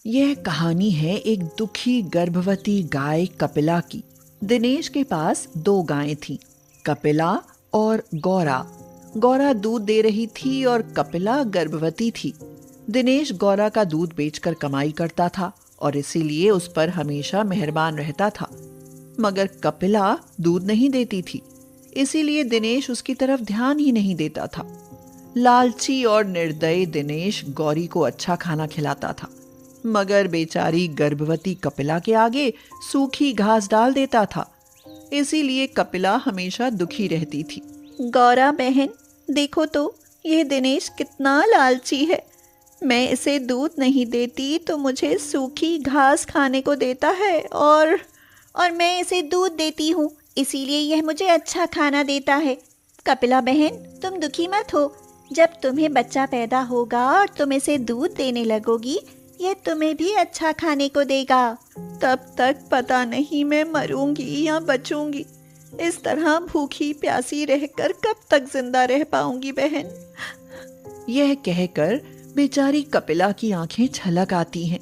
यह कहानी है एक दुखी गर्भवती गाय कपिला की। दिनेश के पास दो गायें थीं, कपिला और गौरा। गौरा दूध दे रही थी और कपिला गर्भवती थी। दिनेश गौरा का दूध बेचकर कमाई करता था और इसीलिए उस पर हमेशा मेहरबान रहता था। मगर कपिला दूध नहीं देती थी, इसीलिए दिनेश उसकी तरफ ध्यान ही नहीं देता था। लालची और निर्दयी दिनेश गौरी को अच्छा खाना खिलाता था, मगर बेचारी गर्भवती कपिला के आगे सूखी घास डाल देता था। इसीलिए कपिला हमेशा दुखी रहती थी। गौरा बहन, देखो तो यह दिनेश कितना लालची है। मैं इसे दूध नहीं देती तो मुझे सूखी घास खाने को देता है और मैं इसे दूध देती हूँ, इसीलिए यह मुझे अच्छा खाना देता है। कपिला बहन, तुम दुखी मत हो। जब तुम्हें बच्चा पैदा होगा और तुम इसे दूध देने लगोगी, यह तुम्हें भी अच्छा खाने को देगा। तब तक पता नहीं मैं मरूंगी या बचूंगी। इस तरह भूखी प्यासी रहकर कब तक जिंदा रह पाऊंगी बहन। यह कहकर बेचारी कपिला की आंखें छलक आती हैं।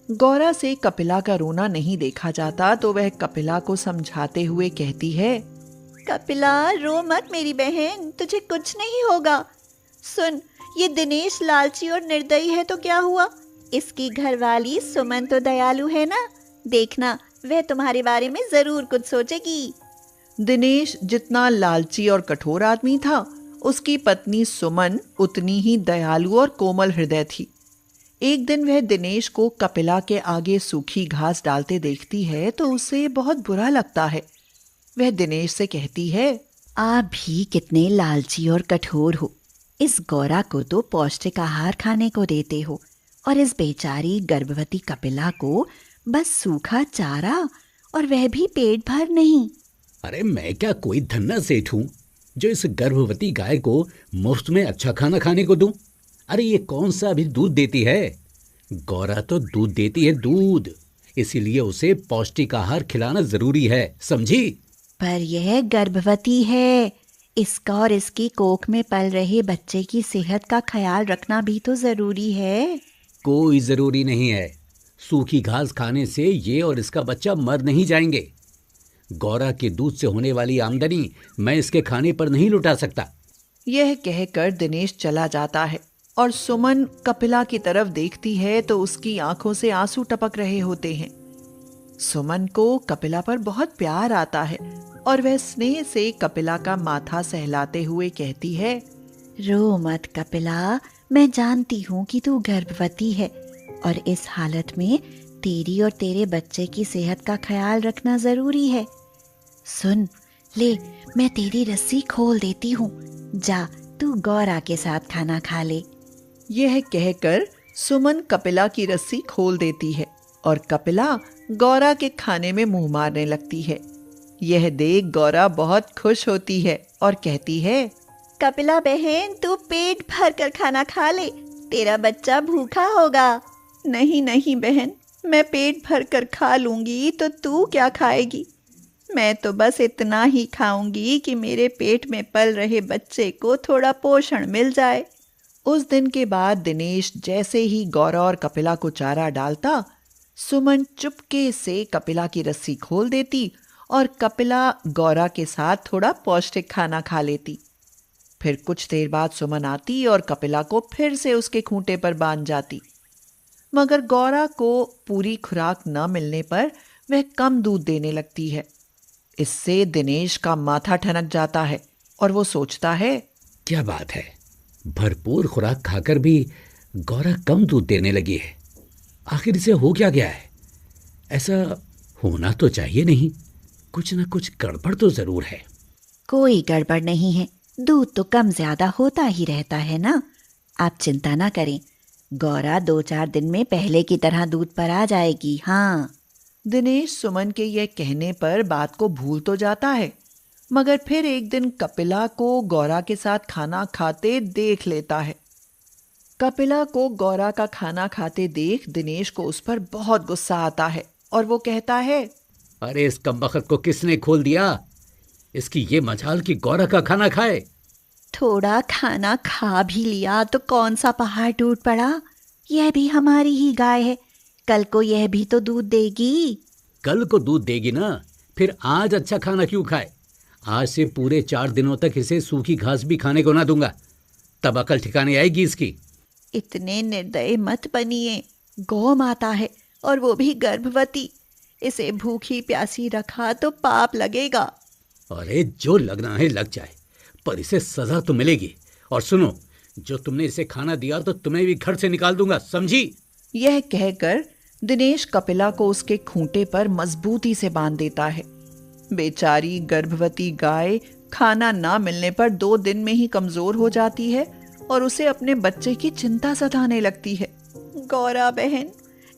गौरा से कपिला का रोना नहीं देखा जाता तो वह कपिला को समझाते हुए कहती है, कपिला, रो मत मेरी बहन, तुझे कुछ नहीं होगा। सुन, ये दिनेश लालची और निर्दयी है तो क्या हुआ? इसकी घरवाली सुमन तो दयालु है ना। देखना, वह तुम्हारे बारे में जरूर कुछ सोचेगी। दिनेश जितना लालची और कठोर आदमी था, उसकी पत्नी सुमन उतनी ही दयालु और कोमल हृदय थी। एक दिन वह दिनेश को कपिला के आगे सूखी घास डालते देखती है तो उसे बहुत बुरा लगता है। वह दिनेश से कहती है, आप भी कितने लालची और कठोर हो। इस गौरा को तो पौष्टिक आहार खाने को देते हो और इस बेचारी गर्भवती कपिला को बस सूखा चारा, और वह भी पेट भर नहीं। अरे मैं क्या कोई धन्ना सेठ हूँ जो इस गर्भवती गाय को मुफ्त में अच्छा खाना खाने को दूं? अरे ये कौन सा अभी दूध देती है? गौरा तो दूध देती है दूध, इसीलिए उसे पौष्टिक आहार खिलाना जरूरी है, समझी? पर यह गर्भवती है, इसका और इसकी कोख में पल रहे बच्चे की सेहत का ख्याल रखना भी तो जरूरी है। कोई जरूरी नहीं है। सूखी घास खाने से ये और इसका बच्चा मर नहीं जाएंगे। गौरा के दूध से होने वाली आमदनी मैं इसके खाने पर नहीं लुटा सकता। यह कहकर दिनेश चला जाता है और सुमन कपिला की तरफ देखती है तो उसकी आंखों से आंसू टपक रहे होते हैं। सुमन को कपिला पर बहुत प्यार आता है और वह स्नेह से कपिला का माथा सहलाते हुए कहती है, रो मत कपिला, मैं जानती हूँ कि तू गर्भवती है और इस हालत में तेरी और तेरे बच्चे की सेहत का ख्याल रखना जरूरी है। सुन ले, मैं तेरी रस्सी खोल देती हूँ, जा तू गौरा के साथ खाना खा ले। यह कहकर सुमन कपिला की रस्सी खोल देती है और कपिला गौरा के खाने में मुंह मारने लगती है। यह देख गौरा बहुत खुश होती है और कहती है, कपिला बहन, तू पेट भर कर खाना खा ले, तेरा बच्चा भूखा होगा। नहीं नहीं बहन, मैं पेट भर कर खा लूंगी तो तू क्या खाएगी? मैं तो बस इतना ही खाऊंगी कि मेरे पेट में पल रहे बच्चे को थोड़ा पोषण मिल जाए। उस दिन के बाद दिनेश जैसे ही गौरा और कपिला को चारा डालता, सुमन चुपके से कपिला की रस्सी खोल देती और कपिला गौरा के साथ थोड़ा पौष्टिक खाना खा लेती। फिर कुछ देर बाद सुमन आती और कपिला को फिर से उसके खूंटे पर बांध जाती। मगर गौरा को पूरी खुराक न मिलने पर वह कम दूध देने लगती है। इससे दिनेश का माथा ठनक जाता है और वो सोचता है, क्या बात है, भरपूर खुराक खाकर भी गौरा कम दूध देने लगी है। आखिर इसे हो क्या गया है? ऐसा होना तो चाहिए नहीं, कुछ न कुछ गड़बड़ तो जरूर है। कोई गड़बड़ नहीं है, दूध तो कम ज्यादा होता ही रहता है ना। आप चिंता ना करें, गौरा 2-4 दिन में पहले की तरह दूध पर आ जाएगी। हाँ। दिनेश सुमन के यह कहने पर बात को भूल तो जाता है, मगर फिर एक दिन कपिला को गौरा के साथ खाना खाते देख लेता है। कपिला को गौरा का खाना खाते देख दिनेश को उस पर बहुत गुस्सा आता है और वो कहता है, अरे इस कमबख्त को किसने खोल दिया? इसकी ये मजाल कि गौरा का खाना खाए। थोड़ा खाना खा भी लिया तो कौन सा पहाड़ टूट पड़ा? यह भी हमारी ही गाय है, कल को यह भी तो दूध देगी। कल को दूध देगी ना, फिर आज अच्छा खाना क्यों खाए? आज से पूरे 4 दिनों तक इसे सूखी घास भी खाने को ना दूंगा, तब अकल ठिकाने आएगी इसकी। इतने निर्दयी मत बनिए। गौ माता है और वो भी गर्भवती। इसे भूखी प्यासी रखा तो पाप लगेगा। अरे जो लगना है लग जाए, पर इसे सजा तो मिलेगी। और सुनो, जो तुमने इसे खाना दिया तो तुम्हें भी घर से निकाल दूंगा, समझी? यह कहकर दिनेश कपिला को उसके खूंटे पर मजबूती से बांध देता है। बेचारी गर्भवती गाय खाना ना मिलने पर 2 दिन में ही कमजोर हो जाती है और उसे अपने बच्चे की चिंता सताने लगती है। गौरा बहन,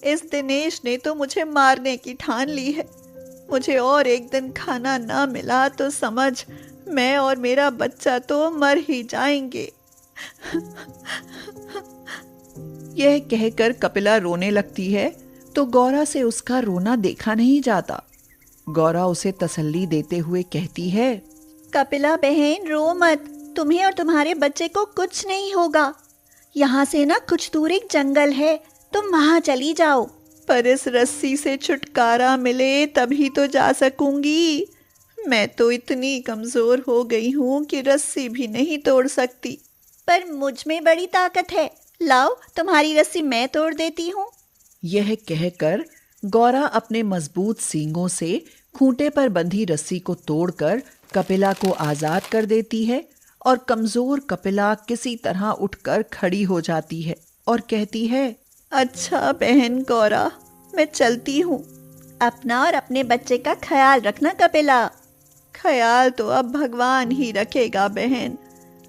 इस दिनेश ने तो मुझे मारने की ठान ली है। मुझे और एक दिन खाना ना मिला तो समझ मैं और मेरा बच्चा तो मर ही जाएंगे। यह कहकर कपिला रोने लगती है तो गौरा से उसका रोना देखा नहीं जाता। गौरा उसे तसल्ली देते हुए कहती है, कपिला बहन रो मत, तुम्हें और तुम्हारे बच्चे को कुछ नहीं होगा। यहाँ से ना कुछ दूर एक जंगल है, तुम वहाँ चली जाओ। पर इस रस्सी से छुटकारा मिले तभी तो जा सकूंगी। मैं तो इतनी कमजोर हो गई हूँ कि रस्सी भी नहीं तोड़ सकती। पर मुझ में बड़ी ताकत है, लाओ तुम्हारी रस्सी मैं तोड़ देती हूँ। यह कहकर गौरा अपने मजबूत सींगों से खूंटे पर बंधी रस्सी को तोड़कर कपिला को आजाद कर देती है और कमजोर कपिला किसी तरह उठकर खड़ी हो जाती है और कहती है, अच्छा बहन गौरा, मैं चलती हूँ। अपना और अपने बच्चे का ख्याल रखना कपिला। ख्याल तो अब भगवान ही रखेगा बहन,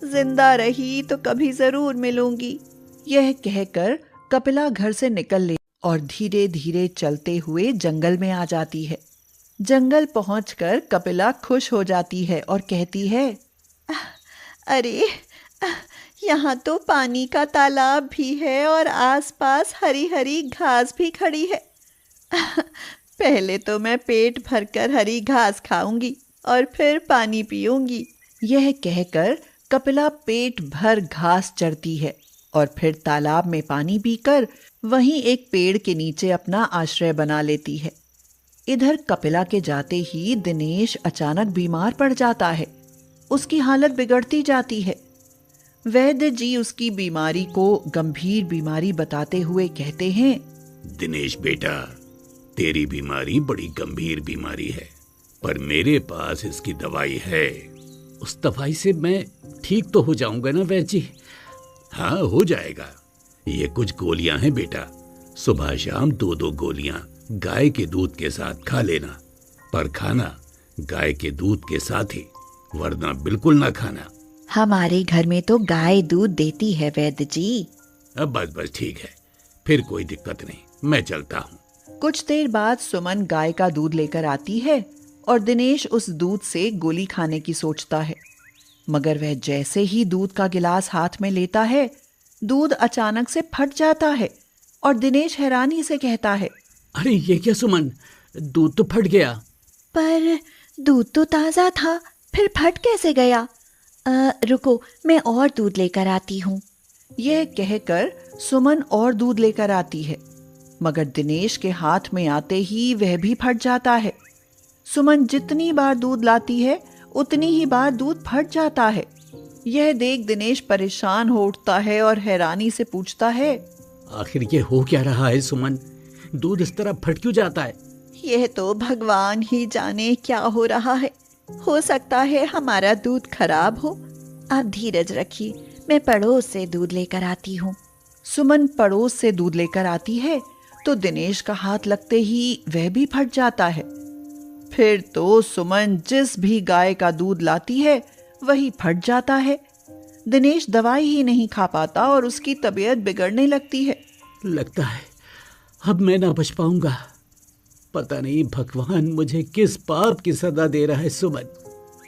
जिंदा रही तो कभी जरूर मिलूंगी। यह कहकर कपिला घर से निकल ले और धीरे धीरे चलते हुए जंगल में आ जाती है। जंगल पहुंचकर कपिला खुश हो जाती है और कहती है, अरे यहाँ तो पानी का तालाब भी है और आसपास हरी हरी घास भी खड़ी है। पहले तो मैं पेट भरकर हरी घास खाऊंगी और फिर पानी पीऊंगी। यह कहकर कपिला पेट भर घास चरती है और फिर तालाब में पानी पीकर वहीं एक पेड़ के नीचे अपना आश्रय बना लेती है। इधर कपिला के जाते ही दिनेश अचानक बीमार पड़ जाता है। उसकी हालत बिगड़ती जाती है। वैद्य जी उसकी बीमारी को गंभीर बीमारी बताते हुए कहते हैं, दिनेश बेटा, तेरी बीमारी बड़ी गंभीर बीमारी है, पर मेरे पास इसकी दवाई है। उस दवाई से मैं ठीक तो हो जाऊंगा ना वैद्य जी? हाँ, हो जाएगा। ये कुछ गोलियां हैं बेटा, सुबह शाम 2-2 गोलियां गाय के दूध के साथ खा लेना, पर खाना गाय के दूध के साथ ही, वरना बिल्कुल ना खाना। हमारे घर में तो गाय दूध देती है वैद्य जी। अब बस ठीक है, फिर कोई दिक्कत नहीं, मैं चलता हूँ। कुछ देर बाद सुमन गाय का दूध लेकर आती है और दिनेश उस दूध से गोली खाने की सोचता है, मगर वह जैसे ही दूध का गिलास हाथ में लेता है, दूध अचानक से फट जाता है और दिनेश हैरानी से कहता है, अरे ये क्या सुमन, दूध तो फट गया। पर दूध तो ताज़ा था, फिर फट कैसे गया? रुको, मैं और दूध लेकर आती हूँ। यह कहकर सुमन और दूध लेकर आती है, मगर दिनेश के हाथ में आते ही वह भी फट जाता है। सुमन जितनी बार दूध लाती है उतनी ही बार दूध फट जाता है। यह देख दिनेश परेशान हो उठता है और हैरानी से पूछता है, आखिर ये हो क्या रहा है सुमन, दूध इस तरह फट क्यों जाता है? यह तो भगवान ही जाने क्या हो रहा है। हो सकता है हमारा दूध खराब हो। आप धीरज रखिए, मैं पड़ोस से दूध लेकर आती हूँ। सुमन पड़ोस से दूध लेकर आती है तो दिनेश का हाथ लगते ही वह भी फट जाता है। फिर तो सुमन जिस भी गाय का दूध लाती है वही फट जाता है। दिनेश दवाई ही नहीं खा पाता और उसकी तबीयत बिगड़ने लगती है। लगता है अब मैं ना बच पाऊंगा। पता नहीं भगवान मुझे किस पाप की सजा दे रहा है सुमन।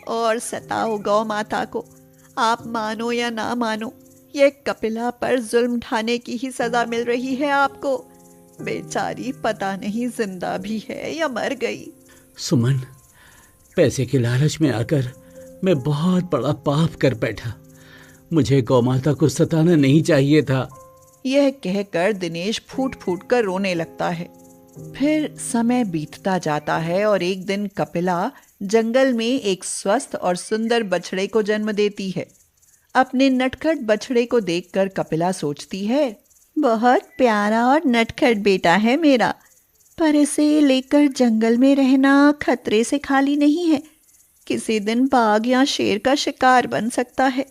और सताओ गौ माता को, आप मानो या ना मानो, ये कपिला पर जुल्म ढाने की ही सजा मिल रही है आपको। बेचारी पता नहीं जिंदा भी है या मर गई। सुमन, पैसे के लालच में आकर मैं बहुत बड़ा पाप कर बैठा। मुझे गौ माता को सताना नहीं चाहिए था। यह कहकर दिनेश फूट फूट कर रोने लगता है। फिर समय बीतता जाता है और एक दिन कपिला जंगल में एक स्वस्थ और सुंदर बछड़े को जन्म देती है। अपने नटखट बछड़े को देखकर कपिला सोचती है, बहुत प्यारा और नटखट बेटा है मेरा, पर इसे लेकर जंगल में रहना खतरे से खाली नहीं है। किसी दिन बाघ या शेर का शिकार बन सकता है।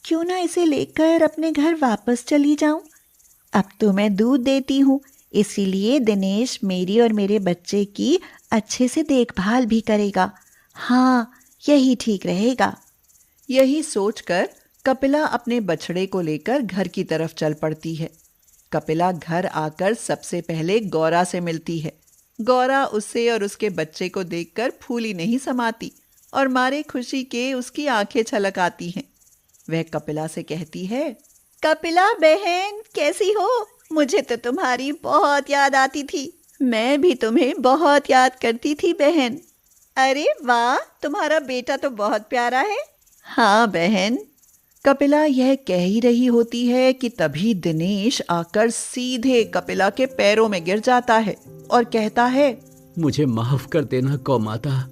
क्यों ना इसे लेकर अपने घर वापस चली जाऊं? अब तो मैं दूध देती हूँ, इसीलिए दिनेश मेरी और मेरे बच्चे की अच्छे से देखभाल भी करेगा। हाँ, यही ठीक रहेगा। यही सोचकर कपिला अपने बछड़े को लेकर घर की तरफ चल पड़ती है। कपिला घर आकर सबसे पहले गौरा से मिलती है। गौरा उसे और उसके बच्चे को देखकर फूली नहीं समाती और मारे खुशी के उसकी आंखें छलक आती हैं। वह कपिला से कहती है, कपिला बहन, कैसी हो? मुझे तो तुम्हारी बहुत याद आती थी। मैं भी तुम्हें बहुत याद करती थी बहन। अरे वाह, तुम्हारा बेटा तो बहुत प्यारा है। हाँ बहन। कपिला यह कह ही रही होती है कि तभी दिनेश आकर सीधे कपिला के पैरों में गिर जाता है और कहता है, मुझे माफ कर देना गौमाता,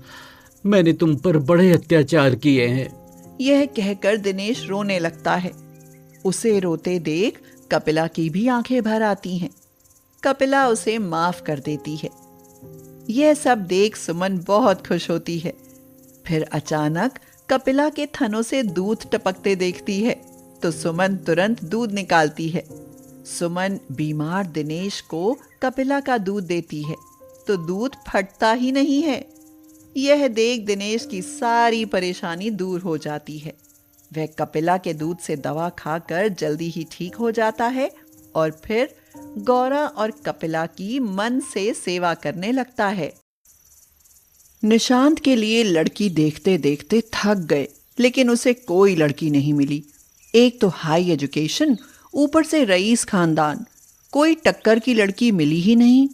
मैंने तुम पर बड़े अत्याचार किए हैं। यह कहकर दिनेश रोने लगता है। उसे रोते देख कपिला की भी आंखें भर आती हैं। कपिला उसे माफ कर देती है। यह सब देख सुमन बहुत खुश होती है। फिर अचानक कपिला के थनों से दूध टपकते देखती है तो सुमन तुरंत दूध निकालती है। सुमन बीमार दिनेश को कपिला का दूध देती है तो दूध फटता ही नहीं है। यह देख दिनेश की सारी परेशानी दूर हो जाती है। वह कपिला के दूध से दवा खाकर जल्दी ही ठीक हो जाता है और फिर गौरा और कपिला की मन से सेवा करने लगता है। निशांत के लिए लड़की देखते देखते थक गए, लेकिन उसे कोई लड़की नहीं मिली। एक तो हाई एजुकेशन, ऊपर से रईस खानदान, कोई टक्कर की लड़की मिली ही नहीं।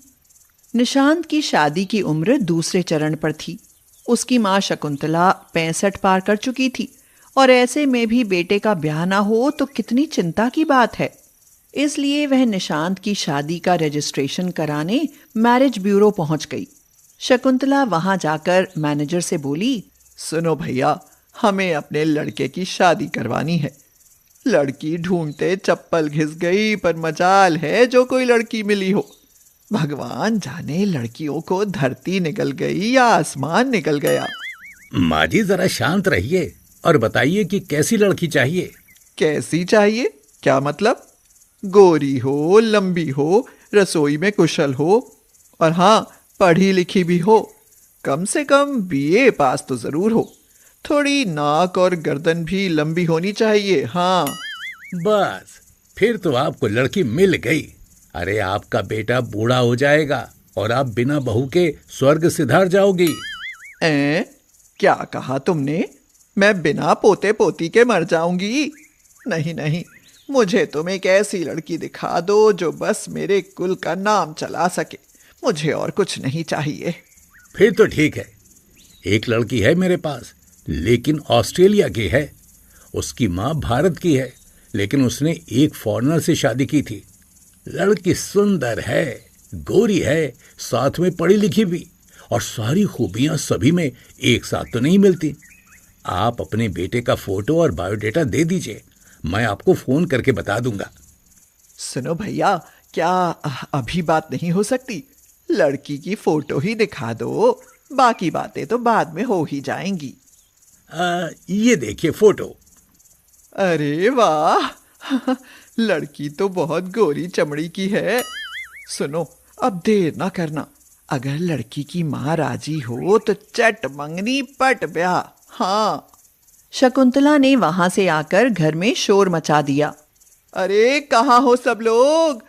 निशांत की शादी की उम्र दूसरे चरण पर थी। उसकी माँ शकुंतला 65 पार कर चुकी थी और ऐसे में भी बेटे का ब्याह ना हो तो कितनी चिंता की बात है। इसलिए वह निशांत की शादी का रजिस्ट्रेशन कराने मैरिज ब्यूरो पहुंच गई। शकुंतला वहां जाकर मैनेजर से बोली, सुनो भैया, हमें अपने लड़के की शादी करवानी है। लड़की ढूंढते चप्पल घिस गई, पर मजाल है जो कोई लड़की मिली हो। भगवान जाने लड़कियों को धरती निकल गई या आसमान निकल गया। माँ जी जरा शांत रहिए और बताइए कि कैसी लड़की चाहिए। कैसी चाहिए? क्या मतलब? गोरी हो, लंबी हो, रसोई में कुशल हो और हाँ, पढ़ी लिखी भी हो। कम से कम बीए पास तो जरूर हो। थोड़ी नाक और गर्दन भी लंबी होनी चाहिए। हाँ बस, फिर तो आपको लड़की मिल गई। अरे आपका बेटा बूढ़ा हो जाएगा और आप बिना बहू के स्वर्ग सिधार जाओगी। क्या कहा तुमने? मैं बिना पोते पोती के मर जाऊंगी? नहीं नहीं, मुझे तुम एक ऐसी लड़की दिखा दो जो बस मेरे कुल का नाम चला सके। मुझे और कुछ नहीं चाहिए। फिर तो ठीक है, एक लड़की है मेरे पास, लेकिन ऑस्ट्रेलिया की है। उसकी माँ भारत की है, लेकिन उसने एक फॉरेनर से शादी की थी। लड़की सुंदर है, गोरी है, साथ में पढ़ी लिखी भी, और सारी खूबियां सभी में एक साथ तो नहीं मिलती। आप अपने बेटे का फोटो और बायोडेटा दे दीजिए, मैं आपको फोन करके बता दूंगा। सुनो भैया, क्या अभी बात नहीं हो सकती? लड़की की फोटो ही दिखा दो, बाकी बातें तो बाद में हो ही जाएंगी। ये देखिए फोटो। अरे वाह, लड़की तो बहुत गोरी चमड़ी की है। सुनो, अब देर ना करना। अगर लड़की की माँ राजी हो तो चट मंगनी पट ब्याह। हाँ। शकुंतला ने वहां से आकर घर में शोर मचा दिया। अरे कहाँ हो सब लोग?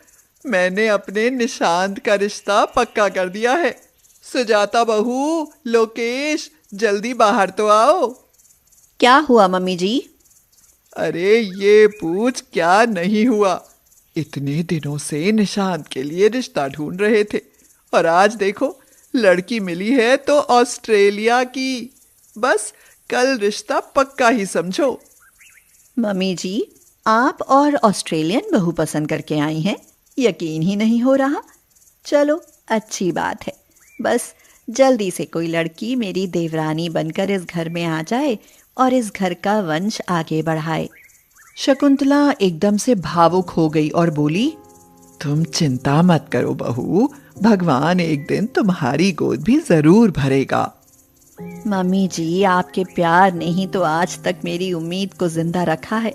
मैंने अपने निशांत का रिश्ता पक्का कर दिया है। सुजाता बहू, लोकेश, जल्दी बाहर तो आओ। क्या हुआ मम्मी जी? अरे ये पूछ क्या नहीं हुआ। इतने दिनों से निशांत के लिए रिश्ता ढूंढ रहे थे और आज देखो लड़की मिली है तो ऑस्ट्रेलिया की। बस कल रिश्ता पक्का ही समझो। मम्मी जी, आप और ऑस्ट्रेलियन बहू पसंद करके आई हैं, यकीन ही नहीं हो रहा। चलो अच्छी बात है, बस जल्दी से कोई लड़की मेरी देवरानी बनकर इस घर में आ जाए और इस घर का वंश आगे बढ़ाए। शकुंतला एकदम से भावुक हो गई और बोली, तुम चिंता मत करो बहू, भगवान एक दिन तुम्हारी गोद भी जरूर भरेगा। मम्मी जी, आपके प्यार ने ही तो आज तक मेरी उम्मीद को जिंदा रखा है,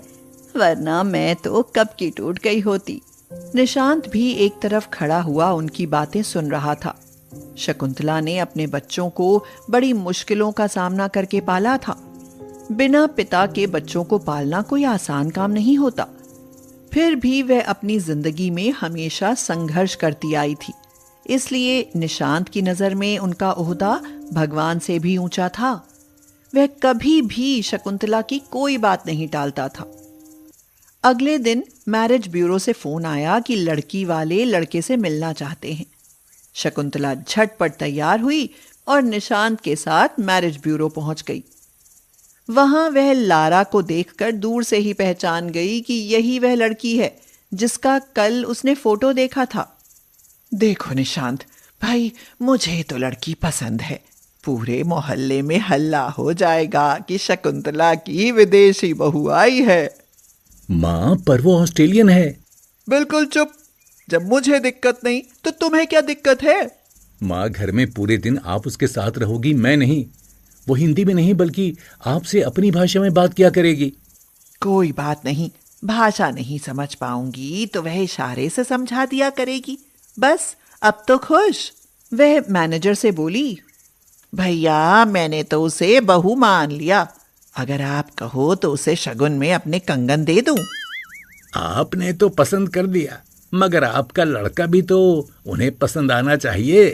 वरना मैं तो कब की टूट गई होती। निशांत भी एक तरफ खड़ा हुआ उनकी बातें सुन रहा था। शकुंतला ने अपने बच्चों को बड़ी मुश्किलों का सामना करके पाला था। बिना पिता के बच्चों को पालना कोई आसान काम नहीं होता। फिर भी वह अपनी जिंदगी में हमेशा संघर्ष करती आई थी, इसलिए निशांत की नजर में उनका ओहदा भगवान से भी ऊंचा था। वह कभी भी शकुंतला की कोई बात नहीं टालता था। अगले दिन मैरिज ब्यूरो से फोन आया कि लड़की वाले लड़के से मिलना चाहते हैं। शकुंतला झटपट तैयार हुई और निशांत के साथ मैरिज ब्यूरो पहुंच गई। वहां वह लारा को देखकर दूर से ही पहचान गई कि यही वह लड़की है जिसका कल उसने फोटो देखा था। देखो निशांत भाई, मुझे तो लड़की पसंद है। पूरे मोहल्ले में हल्ला हो जाएगा कि शकुंतला की विदेशी बहू आई है। माँ, पर वो ऑस्ट्रेलियन है। बिल्कुल चुप। जब मुझे दिक्कत नहीं तो तुम्हें क्या दिक्कत है? माँ, घर में पूरे दिन आप उसके साथ रहोगी, मैं नहीं। वो हिंदी में नहीं बल्कि आपसे अपनी भाषा में बात किया करेगी। कोई बात नहीं, भाषा नहीं समझ पाऊंगी तो वह इशारे से समझा दिया करेगी। बस अब तो खुश। वह मैनेजर से बोली, भैया मैंने तो उसे बहू मान लिया। अगर आप कहो तो उसे शगुन में अपने कंगन दे दूं। आपने तो पसंद कर दिया, मगर आपका लड़का भी तो उन्हें पसंद आना चाहिए।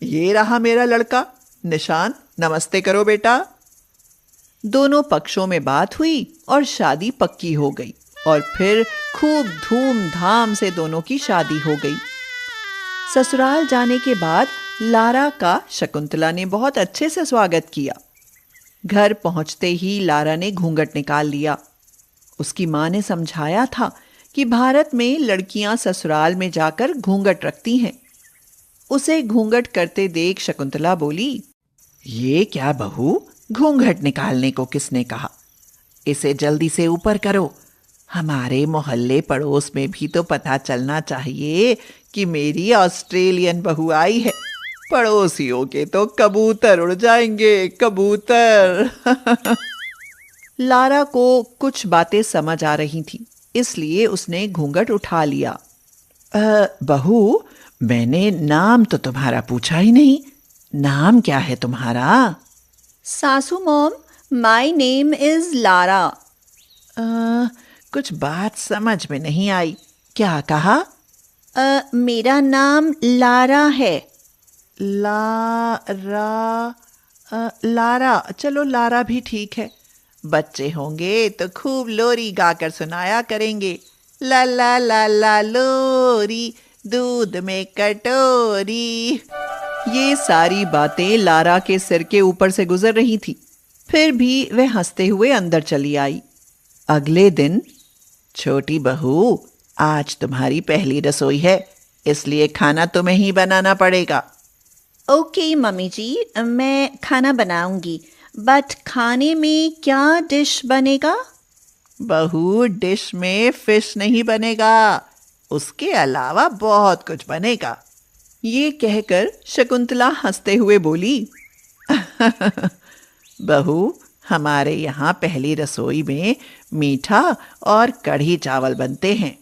ये रहा मेरा लड़का। निशांत, नमस्ते करो बेटा। दोनों पक्षों में बात हुई और शादी पक्की हो गई और फिर खूब धूमधाम से दोनों की शादी हो गई। ससुराल जाने के बाद लारा का शकुंतला ने बहुत अच्छे से स्वागत किया। घर पहुंचते ही लारा ने घूंघट निकाल लिया। उसकी मां ने समझाया था कि भारत में लड़कियां ससुराल में जाकर घूंघट रखती हैं। उसे घूंघट करते देख शकुंतला बोली, ये क्या बहू, घूंघट निकालने को किसने कहा? इसे जल्दी से ऊपर करो। हमारे मोहल्ले पड़ोस में भी तो पता चलना चाहिए कि मेरी ऑस्ट्रेलियन बहू आई है। पड़ोसियों के तो कबूतर उड़ जाएंगे, कबूतर। लारा को कुछ बातें समझ आ रही थी, इसलिए उसने घूंघट उठा लिया। बहू, मैंने नाम तो तुम्हारा पूछा ही नहीं। नाम क्या है तुम्हारा? सासू mom, my name is Lara. कुछ बात समझ में नहीं आई। क्या कहा? मेरा नाम लारा है। लारा, चलो लारा भी ठीक है। बच्चे होंगे तो खूब लोरी गाकर सुनाया करेंगे। ला ला ला ला लोरी, दूध में कटोरी। ये सारी बातें लारा के सिर के ऊपर से गुजर रही थी। फिर भी वह हंसते हुए अंदर चली आई। अगले दिन, छोटी बहू, आज तुम्हारी पहली रसोई है, इसलिए खाना तुम्हें ही बनाना पड़ेगा। ओके मम्मी जी, मैं खाना बनाऊंगी, बट खाने में क्या डिश बनेगा? बहू, डिश में फिश नहीं बनेगा, उसके अलावा बहुत कुछ बनेगा। ये कहकर शकुंतला हंसते हुए बोली, बहू, हमारे यहाँ पहली रसोई में मीठा और कढ़ी चावल बनते हैं।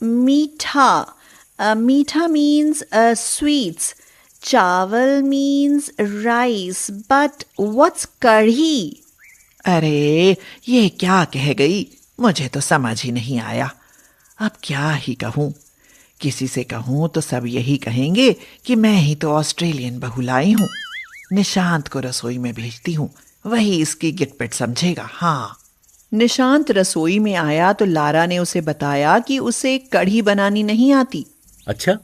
मीठा, मीठा मीन्स स्वीट्स, चावल मीन्स राइस, बट व्हाट्स कढ़ी? अरे ये क्या कह गई, मुझे तो समझ ही नहीं आया। अब क्या ही कहूँ, किसी से कहूँ तो सब यही कहेंगे कि मैं ही तो ऑस्ट्रेलियन बहू लाई हूँ। निशांत को रसोई में भेजती हूँ, वही इसकी गिटपिट समझेगा। हाँ। निशांत रसोई में आया तो लारा ने उसे बताया कि उसे कढ़ी बनानी नहीं आती। अच्छा,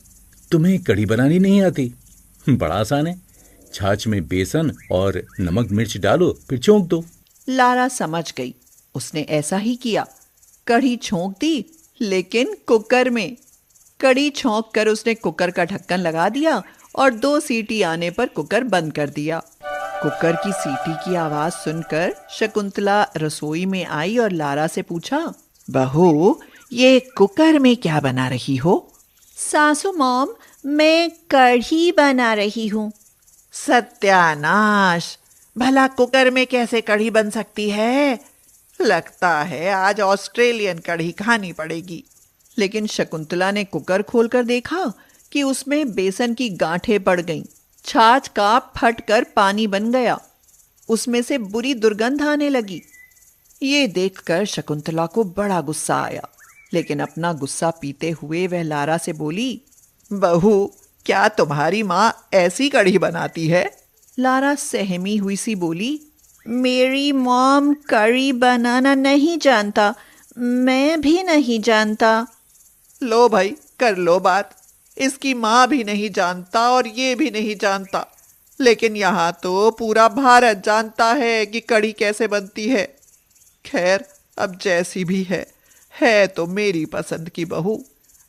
तुम्हें कढ़ी बनानी नहीं आती? बड़ा आसान है। छाछ में बेसन और नमक मिर्च डालो, फिर छौंक दो। लारा समझ गई। उसने ऐसा ही किया। कढ़ी छोंक दी, लेकिन कुकर में। कढ़ी छोंक कर उसने कुकर का ढक्कन लगा दिया और 2 सीटी आने पर कुकर बंद कर दिया। कुकर की सीटी की आवाज सुनकर शकुंतला रसोई में आई और लारा से पूछा, बहू, ये कुकर में क्या बना रही हो? सासू मॉम, मैं कढ़ी बना रही हूँ। सत्यानाश! भला कुकर में कैसे कढ़ी बन सकती है? लगता है आज ऑस्ट्रेलियन कढ़ी खानी पड़ेगी। लेकिन शकुंतला ने कुकर खोलकर देखा कि उसमें बेसन की गांठें पड़ गईं। छाछ का फटकर पानी बन गया। उसमें से बुरी दुर्गंध आने लगी। ये देखकर शकुंतला को बड़ा गुस्सा आया, लेकिन अपना गुस्सा पीते हुए वह लारा से बोली, बहू, क्या तुम्हारी माँ ऐसी कढ़ी बनाती है? लारा सहमी हुई सी बोली, मेरी मॉम कढ़ी बनाना नहीं जानता, मैं भी नहीं जानता। लो भाई, कर लो बात। इसकी माँ भी नहीं जानता और ये भी नहीं जानता, लेकिन यहाँ तो पूरा भारत जानता है कि कढ़ी कैसे बनती है। खैर, अब जैसी भी है तो मेरी पसंद की बहू।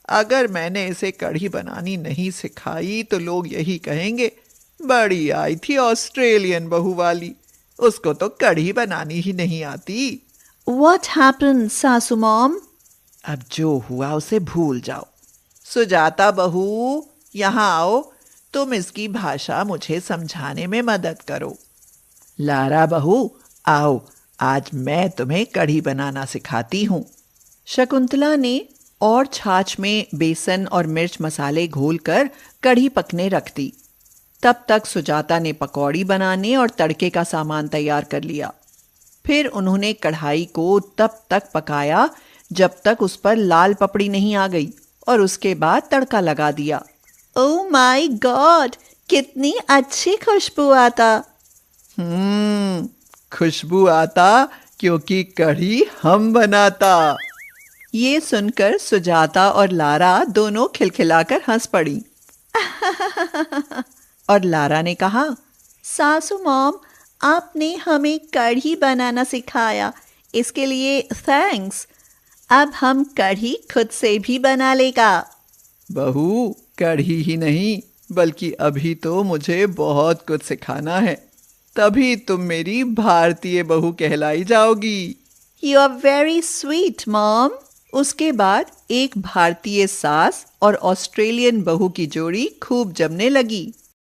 अगर मैंने इसे कढ़ी बनानी नहीं सिखाई तो लोग यही कहेंगे, बड़ी आई थी ऑस्ट्रेलियन बहू वाली, उसको तो कढ़ी बनानी ही नहीं आती। What happened, सासू मॉम? अब जो हुआ उसे भूल जाओ। सुजाता बहू, यहाँ आओ, तुम इसकी भाषा मुझे समझाने में मदद करो। लारा बहू, आओ, आज मैं तुम्हें कढ़ी बनाना सिखाती हूँ। शकुंतला ने और छाछ में बेसन और मिर्च मसाले घोलकर कढ़ी पकने रख दी। तब तक सुजाता ने पकौड़ी बनाने और तड़के का सामान तैयार कर लिया। फिर उन्होंने कढ़ाई को तब तक पकाया जब तक उस पर लाल पपड़ी नहीं आ गई और उसके बाद तड़का लगा दिया। ओह माय गॉड, कितनी अच्छी खुशबू आता। खुशबू आता क्योंकि कढ़ी हम बनाता। ये सुनकर सुजाता और लारा दोनों खिलखिलाकर हंस पड़ी। और लारा ने कहा, सासू मॉम, आपने हमें कढ़ी बनाना सिखाया, इसके लिए थैंक्स। अब हम कढ़ी खुद से भी बना लेगा। बहू, कढ़ी ही नहीं बल्कि अभी तो मुझे बहुत कुछ सिखाना है, तभी तुम मेरी भारतीय बहू कहलाई जाओगी। You are very sweet mom. उसके बाद एक भारतीय सास और ऑस्ट्रेलियन बहू की जोड़ी खूब जमने लगी।